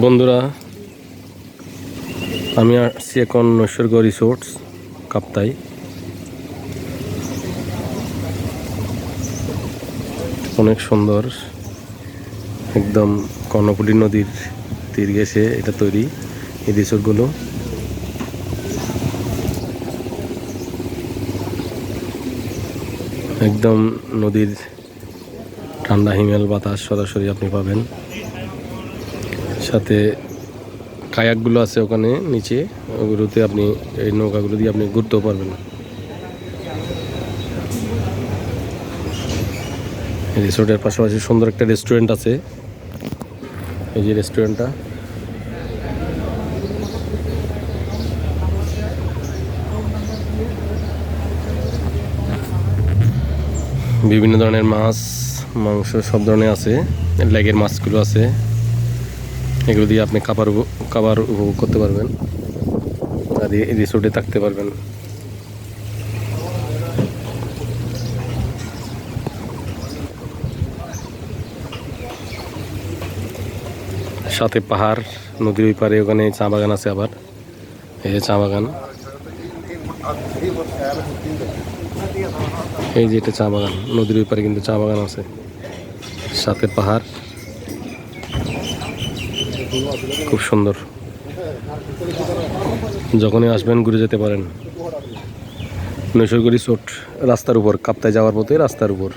বন্ধুরা, আমি আসছি এখন নৈসর্গ রিসোর্টস কাপ্তাই। অনেক সুন্দর, একদম কর্ণফুলী নদীর তীর গেছে এটা তৈরি এই রিসোর্টগুলো। একদম নদীর ঠান্ডা হিমেল বাতাস সরাসরি আপনি পাবেন। সাথে কায়াকগুলো আছে ওখানে নিচে, ওগুলোতে আপনি এই নৌকাগুলো দিয়ে আপনি ঘুরতেও পারবেন। রিসোর্টের পাশাপাশি সুন্দর একটা রেস্টুরেন্ট আছে, এই যে রেস্টুরেন্টটা। বিভিন্ন ধরনের মাছ মাংস সব ধরনের আছে, লেগের মাছগুলো আছে, এগুলো দিয়ে আপনি খাবার উপভোগ করতে পারবেন আর এই রিসোর্টে থাকতে পারবেন। সাথে পাহাড়, নদীর ওই পারে ওখানে চা বাগান আছে। আবার এই যে চা বাগান, এই যে এটা চা বাগান, নদীর ওই পারে কিন্তু চা বাগান আছে, সাথে পাহাড়, খুব সুন্দর। যখনই আসবেন ঘুরে যেতে পারেন। নৈসর্গ রিসোর্ট রাস্তার উপর, কাপ্তাই যাওয়ার পথে রাস্তার উপর।